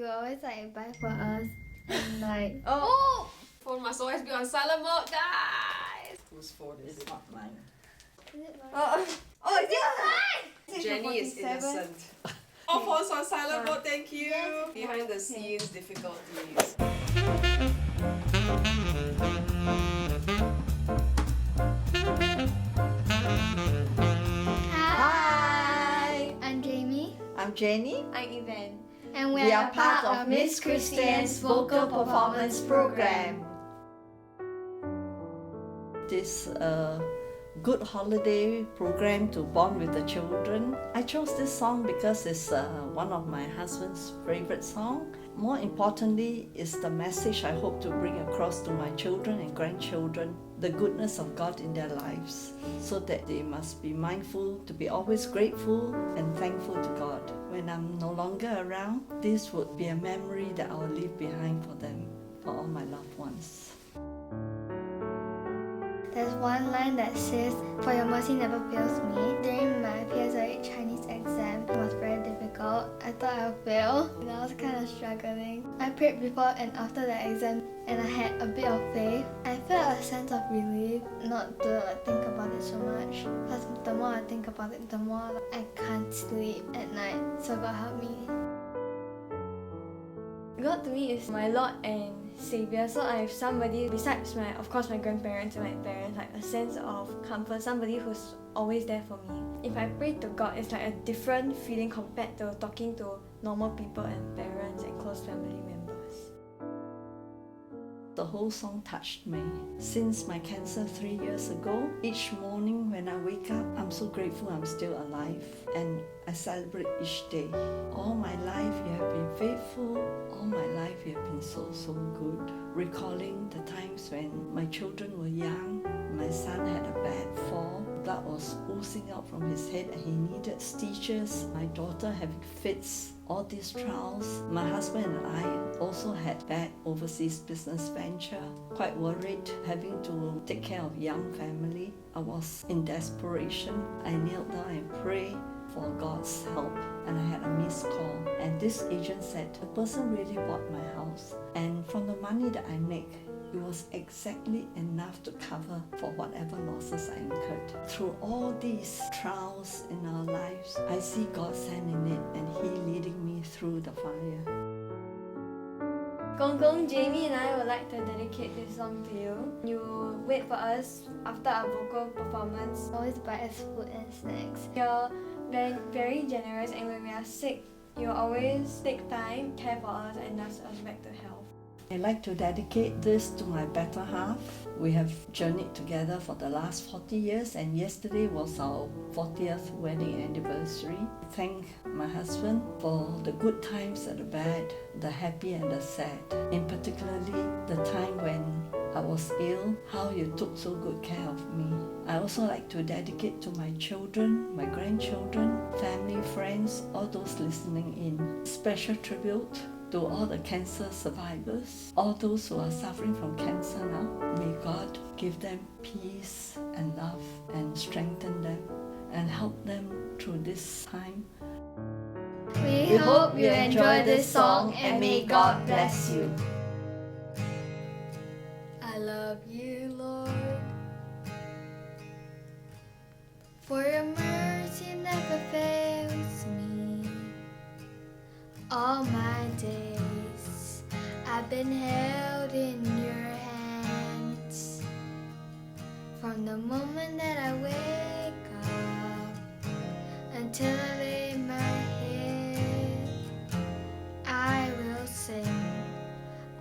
you always like buy for us and like Phone must always be on silent mode, guys. Whose phone is it? Not mine. is it mine? Is it? Jenny is 47. innocent. All phones on silent mode, thank you. Yes. Behind the scenes difficulties. Hi, I'm Jaymee. I'm Jenny. I'm Evan. And We are part of Miss Christiane's vocal performance program. This good holiday program to bond with the children. I chose this song because it's one of my husband's favorite songs. More importantly is the message I hope to bring across to my children and grandchildren, the goodness of God in their lives, so that they must be mindful to be always grateful and thankful to God. When I'm no longer around, this would be a memory that I'll leave behind for them, for all my loved ones. There's one line that says, "For your mercy never fails me." During my PSLE Chinese exam, it was very difficult. I thought I would fail, and I was kind of struggling. I prayed before and after the exam, and I had a bit of faith. I felt a sense of relief not to think about it so much, because the more I think about it, the more I can't sleep at night. So God help me. God to me is my Lord and Savior, so I have somebody besides my grandparents and my parents, like a sense of comfort, somebody who's always there for me. If I pray to God, it's like a different feeling compared to talking to normal people and parents and close family members. The whole song touched me. Since my cancer 3 years ago, each morning when I wake up, I'm so grateful I'm still alive, and I celebrate each day. All my life you have been faithful, all my life you have been so good. Recalling the times when my children were young, my son had a bad fall, blood was oozing out from his head and he needed stitches, my daughter having fits. All these trials, my husband and I also had bad overseas business venture. Quite worried, having to take care of young family. I was in desperation. I knelt down and prayed for God's help, and I had a missed call. And this agent said, the person really bought my house, and from the money that I make, it was exactly enough to cover for whatever losses I incurred. Through all these trials in our lives, I see God's hand in it and He leading me through the fire. Gong Gong, Jaymee and I would like to dedicate this song to you. You wait for us after our vocal performance. Always buy us food and snacks. You're very generous, and when we are sick, you always take time, care for us, and nurse us back to health. I'd like to dedicate this to my better half. We have journeyed together for the last 40 years, and yesterday was our 40th wedding anniversary. Thank my husband for the good times and the bad, the happy and the sad. In particularly the time when I was ill, how you took so good care of me. I also like to dedicate to my children, my grandchildren, family, friends, all those listening in. Special tribute to all the cancer survivors, all those who are suffering from cancer now. May God give them peace and love and strengthen them and help them through this time. We hope you enjoy this song, and may God bless you. I love you, Lord, for your mercy never fails me. All my days I've been held in your hands. From the moment that I wake up until I lay my head, I will sing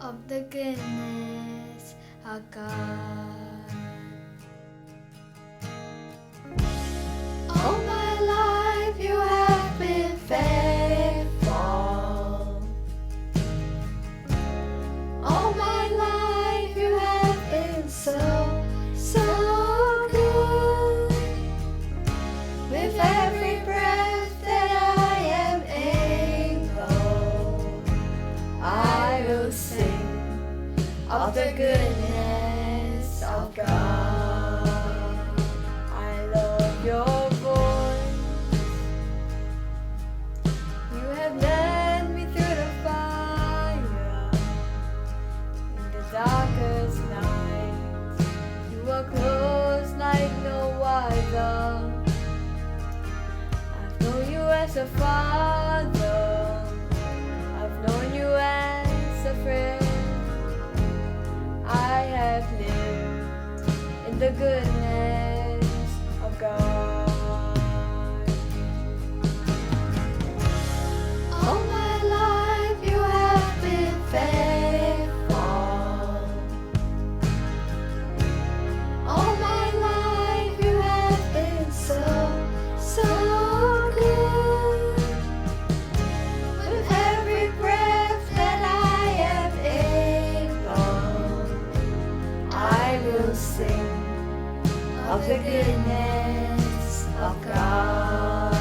of the goodness of God. All my life you have been faithful. All my life you have been so good. With every breath that I am able, I will sing of the goodness of God. I love your voice. You have led me through the fire. goodness of God. All my life you have been faithful. All my life you have been so good. With every breath that I am able, I will sing of the goodness of God.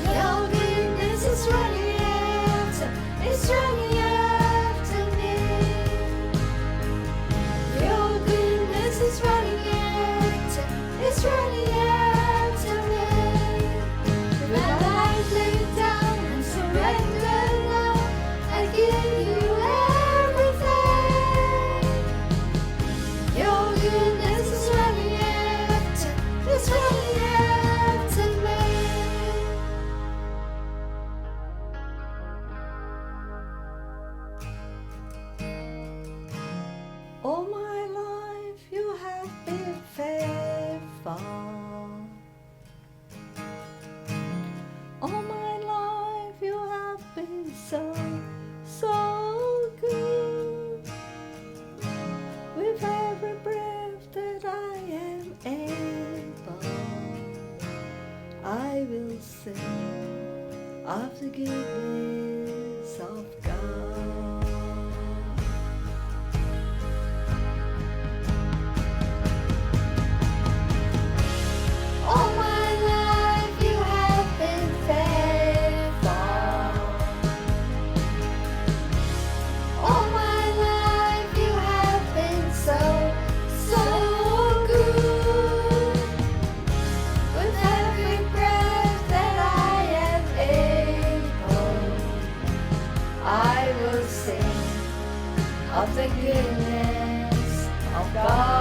Your goodness is running after me. Your goodness is running after me. With my life laid down and surrendered now, I give you everything. Your goodness is running after me. All my life you have been faithful. All my life you have been so good. With every breath that I am able, I will sing of the goodness of God. All my life you have been faithful. All my life you have been so good. With every breath that I am able, I will sing of the goodness of God.